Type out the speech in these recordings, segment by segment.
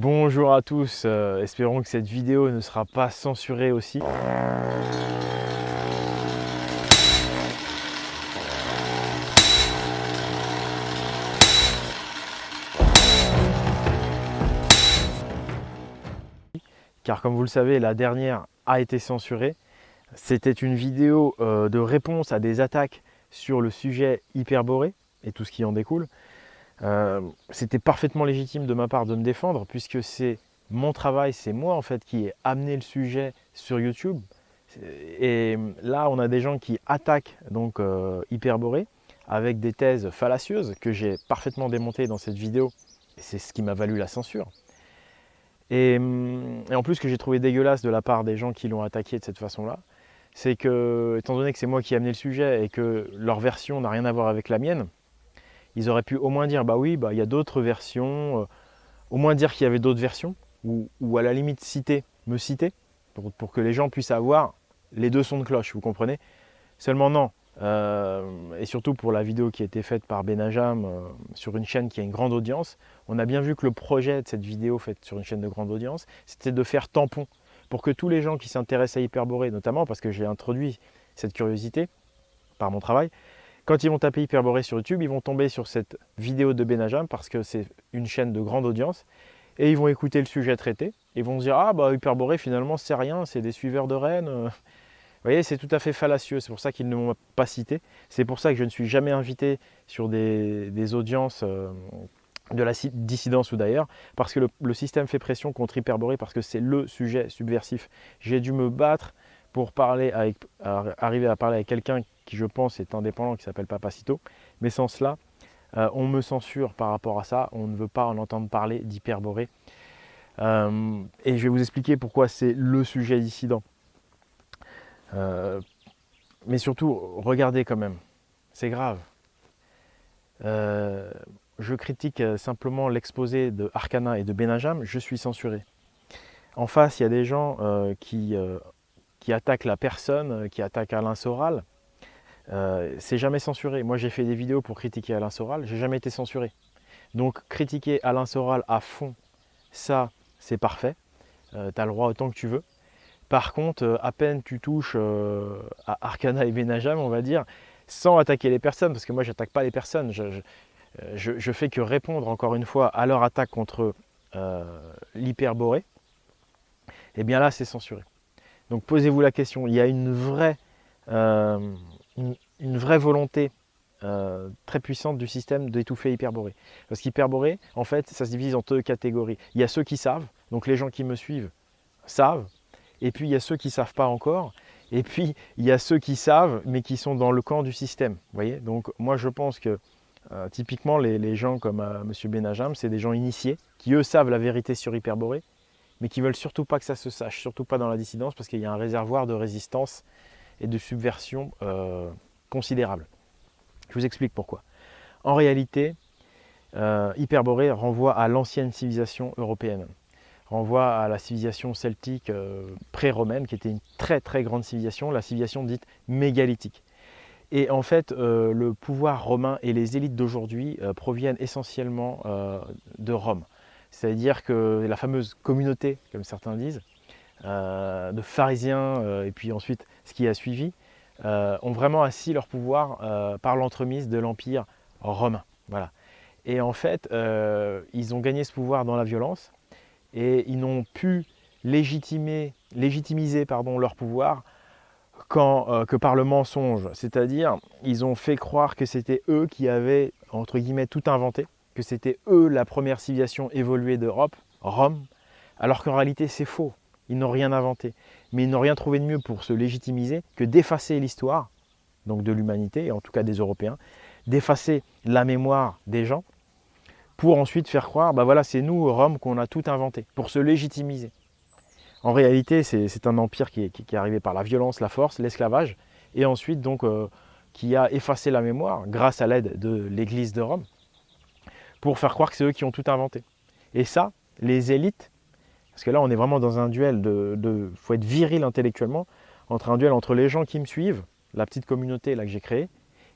Bonjour à tous, espérons que cette vidéo ne sera pas censurée aussi. Car comme vous le savez, la dernière a été censurée. C'était une vidéo de réponse à des attaques sur le sujet Hyperborée et tout ce qui en découle. C'était parfaitement légitime de ma part de me défendre puisque c'est mon travail, c'est moi en fait qui ai amené le sujet sur YouTube. Et là, on a des gens qui attaquent donc Hyperborée avec des thèses fallacieuses que j'ai parfaitement démontées dans cette vidéo. Et c'est ce qui m'a valu la censure. Et en plus, ce que j'ai trouvé dégueulasse de la part des gens qui l'ont attaqué de cette façon-là, c'est que, étant donné que c'est moi qui ai amené le sujet et que leur version n'a rien à voir avec la mienne, ils auraient pu au moins dire, bah oui, bah, il y a d'autres versions, au moins dire qu'il y avait d'autres versions, ou à la limite me citer, pour que les gens puissent avoir les deux sons de cloche, vous comprenez? Seulement non. Et surtout pour la vidéo qui a été faite par Benajam sur une chaîne qui a une grande audience, on a bien vu que le projet de cette vidéo faite sur une chaîne de grande audience, c'était de faire tampon pour que tous les gens qui s'intéressent à Hyperborée, notamment parce que j'ai introduit cette curiosité par mon travail, quand ils vont taper Hyperborée sur YouTube, ils vont tomber sur cette vidéo de Benajam parce que c'est une chaîne de grande audience et ils vont écouter le sujet traité et vont se dire ah bah Hyperborée finalement c'est rien, c'est des suiveurs de rennes. Vous voyez, c'est tout à fait fallacieux, c'est pour ça qu'ils ne m'ont pas cité. C'est pour ça que je ne suis jamais invité sur des audiences de la dissidence ou d'ailleurs, parce que le système fait pression contre Hyperborée, parce que c'est le sujet subversif. J'ai dû me battre pour arriver à parler avec quelqu'un qui, je pense, est indépendant, qui s'appelle Papacito. Mais sans cela, on me censure par rapport à ça. On ne veut pas en entendre parler d'Hyperborée. Et je vais vous expliquer pourquoi c'est le sujet dissident. Mais surtout, regardez quand même, c'est grave. Je critique simplement l'exposé de Arcana et de Benajam, je suis censuré. En face, il y a des gens qui attaquent la personne, qui attaquent Alain Soral. C'est jamais censuré. Moi, j'ai fait des vidéos pour critiquer Alain Soral, j'ai jamais été censuré. Donc, critiquer Alain Soral à fond, ça, c'est parfait. Tu as le droit autant que tu veux. Par contre, à peine tu touches à Arcana et Benajam, on va dire, sans attaquer les personnes, parce que moi, je n'attaque pas les personnes. Je fais que répondre, encore une fois, à leur attaque contre l'Hyperborée. Et bien là, c'est censuré. Donc, posez-vous la question. Il y a une vraie volonté très puissante du système d'étouffer Hyperborée. Parce qu'Hyperborée, en fait, ça se divise en deux catégories. Il y a ceux qui savent, donc les gens qui me suivent savent, et puis il y a ceux qui ne savent pas encore, et puis il y a ceux qui savent, mais qui sont dans le camp du système. Vous voyez, donc moi je pense que typiquement les gens comme M. Benajam, c'est des gens initiés, qui eux savent la vérité sur Hyperborée, mais qui ne veulent surtout pas que ça se sache, surtout pas dans la dissidence, parce qu'il y a un réservoir de résistance et de subversion considérable. Je vous explique pourquoi. En réalité, Hyperborée renvoie à l'ancienne civilisation européenne, renvoie à la civilisation celtique pré-romaine, qui était une très très grande civilisation, la civilisation dite mégalithique. Et en fait, le pouvoir romain et les élites d'aujourd'hui proviennent essentiellement de Rome. C'est-à-dire que la fameuse communauté, comme certains disent, de pharisiens, et puis ensuite ce qui a suivi, ont vraiment assis leur pouvoir par l'entremise de l'Empire romain. Voilà. Et en fait, ils ont gagné ce pouvoir dans la violence, et ils n'ont pu légitimiser leur pouvoir que par le mensonge. C'est-à-dire, ils ont fait croire que c'était eux qui avaient, entre guillemets, tout inventé, que c'était eux la première civilisation évoluée d'Europe, Rome, alors qu'en réalité c'est faux. Ils n'ont rien inventé. Mais ils n'ont rien trouvé de mieux pour se légitimiser que d'effacer l'histoire, donc de l'humanité, et en tout cas des Européens, d'effacer la mémoire des gens, pour ensuite faire croire, bah voilà, c'est nous, Rome, qu'on a tout inventé, pour se légitimiser. En réalité, c'est un empire qui est arrivé par la violence, la force, l'esclavage, et ensuite donc qui a effacé la mémoire grâce à l'aide de l'Église de Rome, pour faire croire que c'est eux qui ont tout inventé. Et ça, les élites, parce que là on est vraiment dans un duel faut être viril intellectuellement, un duel entre les gens qui me suivent, la petite communauté là que j'ai créée,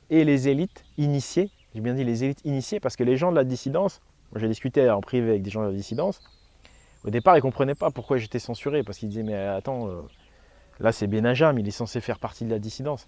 et les élites initiées. J'ai bien dit les élites initiées parce que les gens de la dissidence, moi j'ai discuté en privé avec des gens de la dissidence, Au départ, ils ne comprenaient pas pourquoi j'étais censuré, parce qu'ils disaient, mais attends, là c'est Benajam, il est censé faire partie de la dissidence.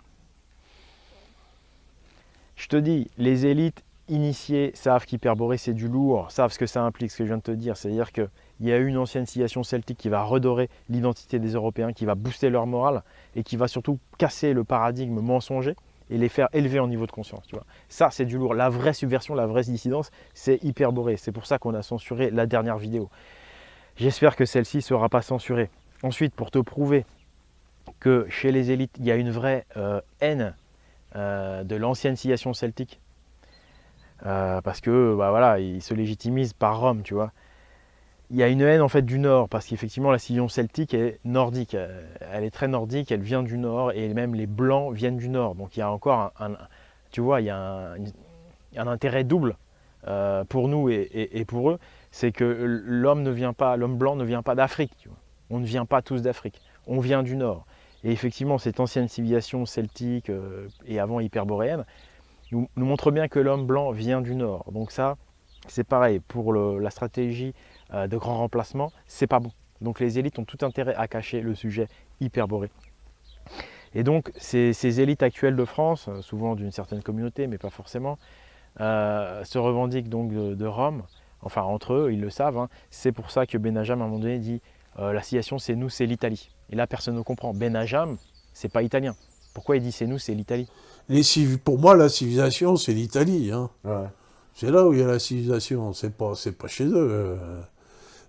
Je te dis, les élites initiées savent qu'Hyperborée c'est du lourd, savent ce que ça implique, ce que je viens de te dire. C'est-à-dire qu'il y a une ancienne civilisation celtique qui va redorer l'identité des Européens, qui va booster leur morale et qui va surtout casser le paradigme mensonger et les faire élever en niveau de conscience. Tu vois. Ça, c'est du lourd. La vraie subversion, la vraie dissidence, c'est Hyperborée. C'est pour ça qu'on a censuré la dernière vidéo. J'espère que celle-ci ne sera pas censurée. Ensuite, pour te prouver que chez les élites, il y a une vraie haine de l'ancienne civilisation celtique, parce que bah voilà, ils se légitimisent par Rome, tu vois. Il y a une haine en fait du Nord, parce qu'effectivement la civilisation celtique est nordique, elle est très nordique, elle vient du Nord, et même les Blancs viennent du Nord. Donc il y a encore tu vois, il y a un intérêt double pour nous et pour eux, c'est que l'homme blanc ne vient pas d'Afrique, tu vois. On ne vient pas tous d'Afrique, on vient du Nord. Et effectivement, cette ancienne civilisation celtique et avant hyperboréenne nous montre bien que l'homme blanc vient du Nord. Donc ça, c'est pareil, pour la stratégie de grand remplacement, c'est pas bon. Donc les élites ont tout intérêt à cacher le sujet hyperboré. Et donc ces élites actuelles de France, souvent d'une certaine communauté, mais pas forcément, se revendiquent donc de Rome, enfin entre eux, ils le savent. Hein. C'est pour ça que Benajam, à un moment donné, dit la civilisation, c'est nous, c'est l'Italie. Et là, personne ne comprend. Benajam, c'est pas italien. Pourquoi il dit c'est nous, c'est l'Italie? Et pour moi, la civilisation, c'est l'Italie. Hein. Ouais. C'est là où il y a la civilisation. C'est pas chez eux.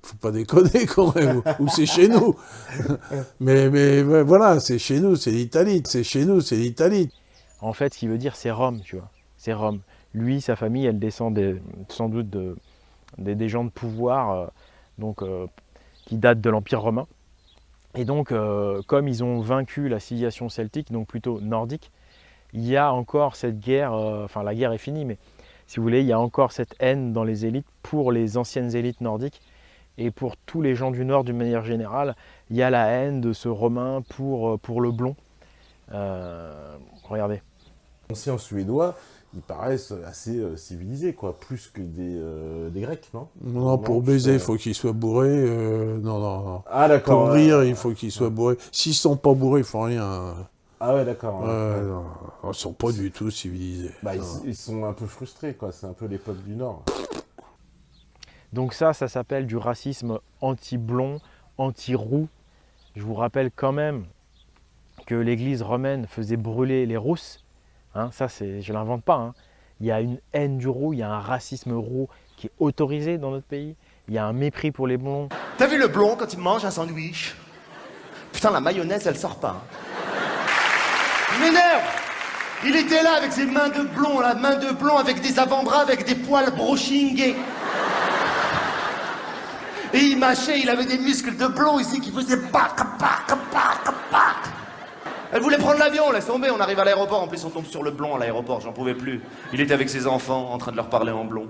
Faut pas déconner quand même. Ou c'est chez nous. mais ouais, voilà, c'est chez nous, c'est l'Italie. C'est chez nous, c'est l'Italie. En fait, ce qu'il veut dire, c'est Rome, tu vois. C'est Rome. Lui, sa famille, elle descend sans doute des gens de pouvoir, qui datent de l'Empire romain. Et donc, comme ils ont vaincu la civilisation celtique, donc plutôt nordique, il y a encore cette guerre, enfin la guerre est finie, mais si vous voulez, il y a encore cette haine dans les élites pour les anciennes élites nordiques et pour tous les gens du Nord d'une manière générale. Il y a la haine de ce Romain pour le blond. Regardez. Anciens suédois, ils paraissent assez civilisés, quoi, plus que des Grecs, non? Non, pour baiser, il faut qu'ils soient bourrés. Non. Ah d'accord. Pour rire, il faut qu'ils soient bourrés. S'ils sont pas bourrés, ils font rien. Ah ouais, d'accord. Non, ils sont pas du tout civilisés. Bah, ils sont un peu frustrés, quoi. C'est un peu les peuples du Nord. Donc ça s'appelle du racisme anti-blond, anti-roux. Je vous rappelle quand même que l'église romaine faisait brûler les rousses. Hein, ça, je ne l'invente pas. Hein. Il y a une haine du roux, il y a un racisme roux qui est autorisé dans notre pays. Il y a un mépris pour les blonds. T'as vu le blond quand il mange un sandwich? Putain, la mayonnaise, elle sort pas. Hein. Il m'énerve! Il était là avec ses mains de blond, la main de blond avec des avant-bras, avec des poils brochingés. Et il mâchait, il avait des muscles de blond ici qui faisaient bac. Elle voulait prendre l'avion, laisse tomber, on arrive à l'aéroport, en plus on tombe sur le blond à l'aéroport, j'en pouvais plus. Il était avec ses enfants, en train de leur parler en blond.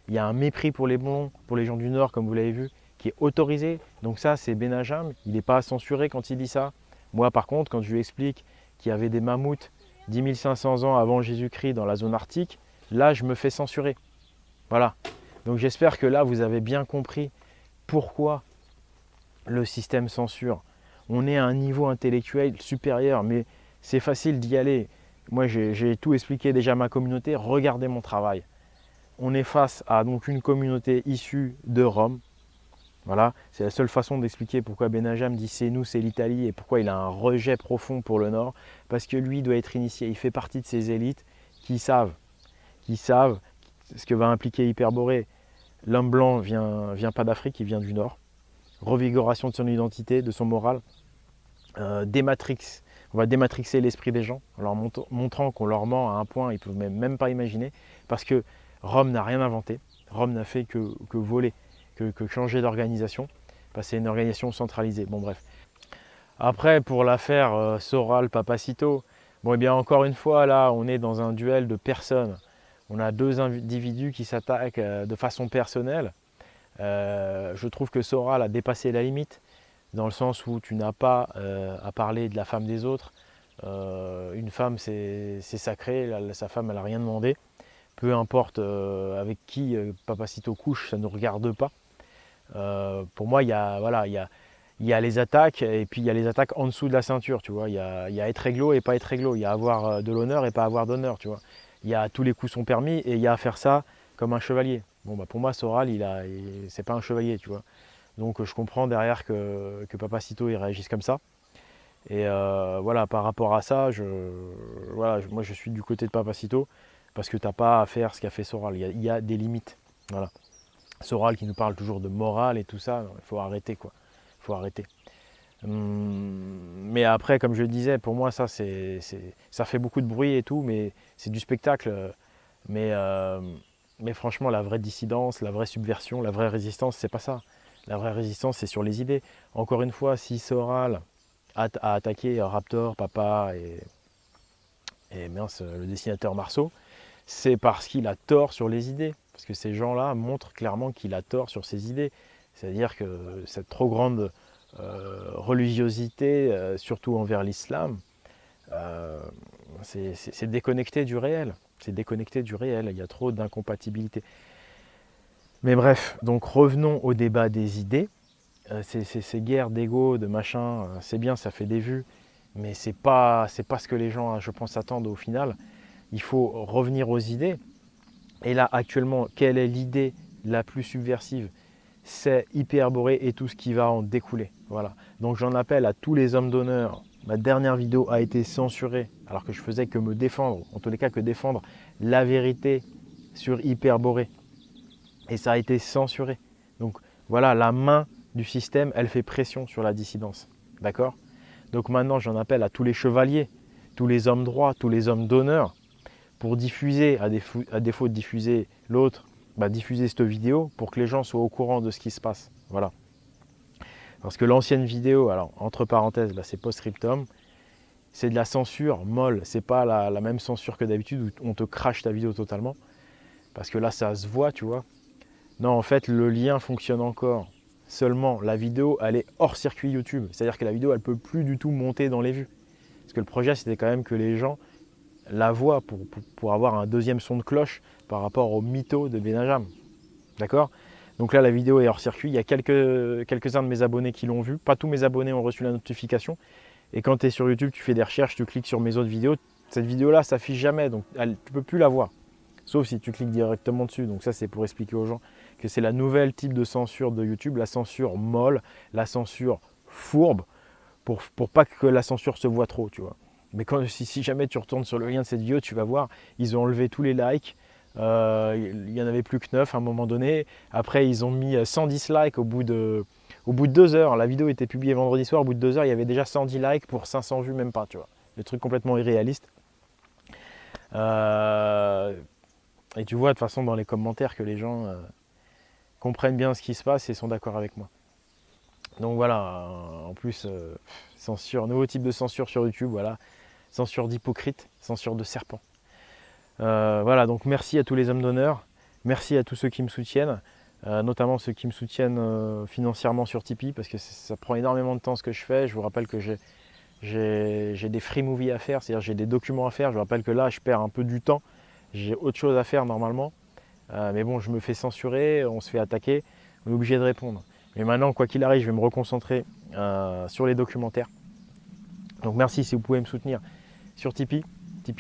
Il y a un mépris pour les blonds, pour les gens du Nord, comme vous l'avez vu, qui est autorisé. Donc ça, c'est Benajam, il n'est pas censuré quand il dit ça. Moi, par contre, quand je lui explique qu'il y avait des mammouths 10 500 ans avant Jésus-Christ dans la zone arctique, là, je me fais censurer. Voilà. Donc j'espère que là, vous avez bien compris pourquoi le système censure. On est à un niveau intellectuel supérieur, mais c'est facile d'y aller. Moi, j'ai tout expliqué déjà à ma communauté. Regardez mon travail. On est face à donc une communauté issue de Rome. Voilà, c'est la seule façon d'expliquer pourquoi Benajam dit c'est nous, c'est l'Italie et pourquoi il a un rejet profond pour le Nord. Parce que lui doit être initié, il fait partie de ces élites qui savent ce que va impliquer Hyperborée. L'homme blanc vient pas d'Afrique, il vient du Nord. Revigoration de son identité, de son moral. On va dématrixer l'esprit des gens en leur montrant qu'on leur ment à un point ils ne peuvent même pas imaginer. Parce que Rome n'a rien inventé, Rome n'a fait que voler, que changer d'organisation. C'est une organisation centralisée. Bon bref. Après, pour l'affaire Soral-Papacito, bon et bien encore une fois là, on est dans un duel de personnes. On a deux individus qui s'attaquent de façon personnelle. Je trouve que Soral a dépassé la limite, dans le sens où tu n'as pas à parler de la femme des autres. Une femme, c'est sacré, sa femme, elle n'a rien demandé. peu importe avec qui Papacito couche, ça ne nous regarde pas. Pour moi, il y a les attaques et puis il y a les attaques en dessous de la ceinture, tu vois. Il y a être réglo et pas être réglo. Il y a avoir de l'honneur et pas avoir d'honneur, tu vois. Il y a tous les coups sont permis et il y a à faire ça comme un chevalier. Bon, bah, pour moi, Soral, c'est pas un chevalier, tu vois. Donc je comprends derrière que Papacito il réagisse comme ça. Et voilà, par rapport à ça, moi je suis du côté de Papacito parce que t'as pas à faire ce qu'a fait Soral. Il y a des limites. Voilà. Soral qui nous parle toujours de morale et tout ça, il faut arrêter quoi. Il faut arrêter. Mais après, comme je le disais, pour moi ça fait beaucoup de bruit et tout, mais c'est du spectacle. Mais franchement, la vraie dissidence, la vraie subversion, la vraie résistance, c'est pas ça. La vraie résistance, c'est sur les idées. Encore une fois, si Soral a attaqué Raptor, Papa et le dessinateur Marceau, c'est parce qu'il a tort sur les idées. Parce que ces gens-là montrent clairement qu'il a tort sur ses idées. C'est-à-dire que cette trop grande religiosité, surtout envers l'islam, c'est déconnecté du réel. C'est déconnecté du réel. Il y a trop d'incompatibilité. Mais bref, donc revenons au débat des idées. Ces guerres d'ego, de machin, c'est bien, ça fait des vues, mais c'est pas ce que les gens, je pense, attendent au final. Il faut revenir aux idées. Et là, actuellement, quelle est l'idée la plus subversive? C'est Hyperborée et tout ce qui va en découler. Voilà. Donc j'en appelle à tous les hommes d'honneur. Ma dernière vidéo a été censurée, alors que je faisais que me défendre, en tous les cas que défendre la vérité sur Hyperborée. Et ça a été censuré. Donc voilà, la main du système, elle fait pression sur la dissidence. D'accord? Donc maintenant, j'en appelle à tous les chevaliers, tous les hommes droits, tous les hommes d'honneur, pour diffuser, à défaut de diffuser l'autre, diffuser cette vidéo pour que les gens soient au courant de ce qui se passe. Voilà. Parce que l'ancienne vidéo, alors entre parenthèses, là c'est post-scriptum, c'est de la censure molle. C'est pas la même censure que d'habitude où on te crache ta vidéo totalement. Parce que là, ça se voit, tu vois. Non, en fait, le lien fonctionne encore. Seulement, la vidéo, elle est hors circuit YouTube. C'est-à-dire que la vidéo, elle ne peut plus du tout monter dans les vues. Parce que le projet, c'était quand même que les gens la voient pour avoir un deuxième son de cloche par rapport au mytho de Benajam. D'accord? Donc là, la vidéo est hors circuit. Il y a quelques-uns de mes abonnés qui l'ont vue. Pas tous mes abonnés ont reçu la notification. Et quand tu es sur YouTube, tu fais des recherches, tu cliques sur mes autres vidéos. Cette vidéo-là, ça s'affiche jamais. Donc, tu ne peux plus la voir. Sauf si tu cliques directement dessus. Donc ça, c'est pour expliquer aux gens que c'est la nouvelle type de censure de YouTube, la censure molle, la censure fourbe, pour pas que la censure se voit trop, tu vois. Mais si jamais tu retournes sur le lien de cette vidéo, tu vas voir, ils ont enlevé tous les likes. Il n'y en avait plus que 9 à un moment donné. Après, ils ont mis 100 dislikes au bout de 2 heures. La vidéo était publiée vendredi soir. Au bout de 2 heures, il y avait déjà 110 likes pour 500 vues, même pas, tu vois. Le truc complètement irréaliste. Et tu vois de toute façon dans les commentaires que les gens comprennent bien ce qui se passe et sont d'accord avec moi. Donc voilà, en plus, censure, nouveau type de censure sur YouTube, voilà. Censure d'hypocrite, censure de serpent. Voilà, donc merci à tous les hommes d'honneur, merci à tous ceux qui me soutiennent, notamment ceux qui me soutiennent financièrement sur Tipeee, parce que ça prend énormément de temps ce que je fais. Je vous rappelle que j'ai des free movies à faire, c'est-à-dire j'ai des documents à faire. Je vous rappelle que là, je perds un peu du temps, j'ai autre chose à faire normalement. Mais bon, je me fais censurer, on se fait attaquer, on est obligé de répondre. Mais maintenant, quoi qu'il arrive, je vais me reconcentrer sur les documentaires. Donc merci si vous pouvez me soutenir sur Tipeee,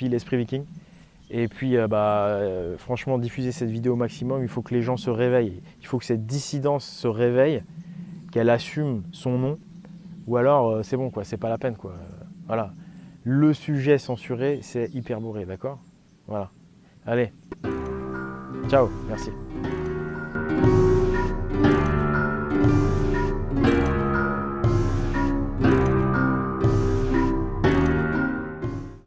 l'Esprit Viking. Et puis franchement, diffuser cette vidéo au maximum, il faut que les gens se réveillent. Il faut que cette dissidence se réveille, qu'elle assume son nom, ou alors c'est bon, quoi, c'est pas la peine, quoi. Voilà. Le sujet censuré, c'est Hyperborée, d'accord? Voilà. Allez. Ciao, merci.